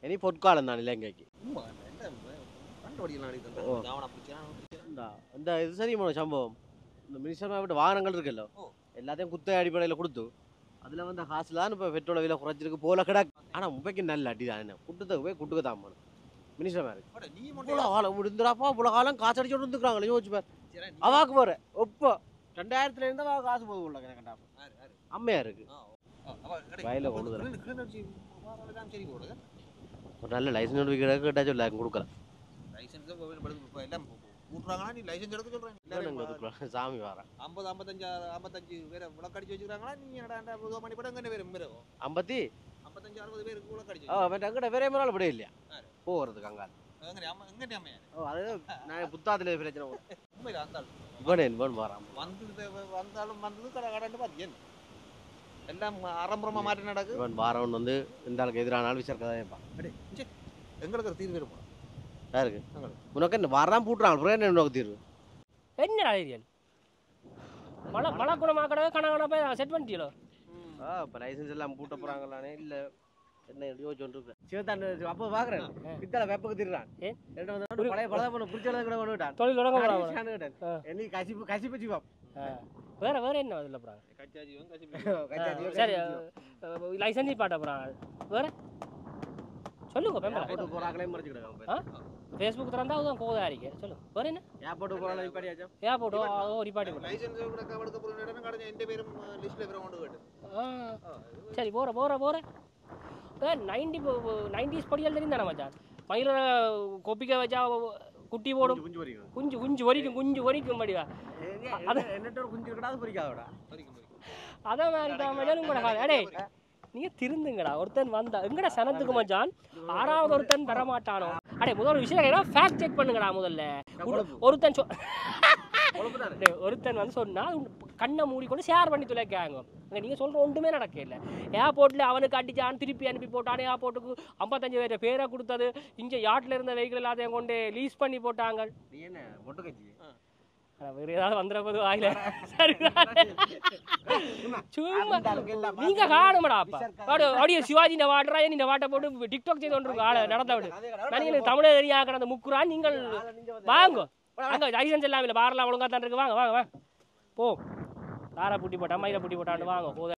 இனி பொற்காலம் தான் இலங்கைக்கு. இந்த இது சரியான சம்பவம். இந்த மினிஸ்டர் விட்டு வாகனங்கள் இருக்குல்ல, எல்லாத்தையும் குத்த அடிப்படையில் கொடுத்து அதில் வந்து காசு தான் இப்போ பெட்ரோல் விலை குறைச்சிருக்கு போல கிடக்கு. ஆனால் மும்பைக்கு நல்ல அடி தான். என்ன குட்டுறதுக்கு போய் குட்டுக்க தான் போகணும் மினிஸ்டர் மாதிரி. இவ்வளோ காலம் முடிந்துடாப்பா, இவ்வளோ காலம் காசு அடிச்சு வந்துருக்காங்களே யோசிச்சுப்பார். அவாக்கு போகிற இப்போ 2000 இருந்து காசு போகுது உள்ள கண்டாப்ப அம்மையா இருக்கு வயலில் கொண்டு ஒரு நல்ல லைசன்ஸ் கேட்டா சொல்ல கொடுக்கலாம். சாமி வர 55 பேரை விளக்கடிச்சு வச்சுக்கிறாங்களா? நீங்க மணி படம் பேர் 55 60 பேருக்கு விளக்கடிச்சு அங்கிட்ட வேற மேலே விட இல்லையா போகிறதுக்கு அங்கால அது நான் புத்தாத்துல பிரச்சனை வந்தாலும் வந்தது கடை பார்த்தேன் எல்லாம் ஆரம்பரமா மாற்றி நடக்கு. இவன் வாரவன் வந்து இந்த ஆளுக்கு எதிரானாலும் விசாரிக்கதான் எங்களுக்கு தீர்வு வருமா யாருக்கு? உனக்கு என்ன வாரம் பூட்டுறாங்க என்ன தீர்வு? என்ன ஐடியல் மழை குணமாக்கடவே கணக்கான போய் செட் பண்ணிட்டீங்களோ? இப்போ லைசன்ஸ் எல்லாம் பூட்ட போகிறாங்களானே இல்லை என்ன யோசிச்சு சிவத்தான் அப்போ பார்க்குறேன் பித்தளை வெப்பக்கு திருறான் பழைய பழம் குறிச்செல்லாம் கூட கொண்டுட்டான் தொழில் தொடங்க என்ன கசிப்பு சிவம் வேற வேற என்ன அதில் போகிறாங்க? சரி லைசன்ஸ் பாட்ட போகிறாங்க வேற சொல்லுங்க. போகிறாங்களே மறைச்சிக்கிட்டாங்க. ஃபேஸ்புக் திறந்தா அதுதான் கோதா இருக்கு. சொல்லுங்க வேற என்ன? ஏர்போர்ட் போகிறாங்க ரிப்பாட்டியாச்சும் ஏர்போர்ட்டோ ரிப்பாட்டி லைசன்ஸ் எடுக்க போகிற இடம் கடை எந்த பேரும் லிஸ்ட்டில் பேரும் கொண்டு போய்ட்டு சரி போகிற 90s படியால் தெரியும் மச்சான். மயில கொப்பிக்க வச்சா குட்டி போடும் குஞ்சு வரிக்கும் படிவா அதான் மாதிரி தான் மச்சான். உங்களோட அடே நீங்கள் திருந்துங்கடா. ஒருத்தன் வந்தா எங்கடா சனத்துக்கு மச்சான் 6வது ஒருத்தன் வரமாட்டானோ? அடே முதல் விஷயம் ஃபேக்ட் செக் பண்ணுங்கடா. முதல்ல ஒருத்தன் வந்து சொன்னா கண்ணை மூடிக்கொண்டு ஷேர் பண்ணி துளைக்காங்க. அங்கே நீங்கள் சொல்கிற ஒன்றுமே நடக்க இல்லை. ஏர்போர்ட்டில் அவனுக்கு அடிச்சான், திருப்பி அனுப்பி போட்டான். ஏர்போர்ட்டுக்கு 55 பேரை கொடுத்தது. இங்கே யாட்டில் இருந்த வெஹிக்கிள் எல்லாத்தையும் கொண்டு லீஸ் பண்ணி போட்டாங்க. வேறு ஏதாவது வந்துட போது வாயில சும்மா நீங்க காணுமடாப்பா. அப்படியே சிவாஜி இந்த வாட்டுறா இந்த வாட்டை போட்டு டிக்டாக் செய்து கொண்டிருக்கோம். ஆளை நடத்த விடு. நான் தமிழை தெரியாத அந்த முக்குறான் நீங்கள் வாங்க. அங்கே லைசன்ஸ் எல்லாம் இல்லை, பாரெல்லாம் ஒழுங்காக தான் இருக்கு. வாங்க போ. தாரா பூட்டி போட்டா மயில பூட்டி போட்டான்னு வாங்க போத.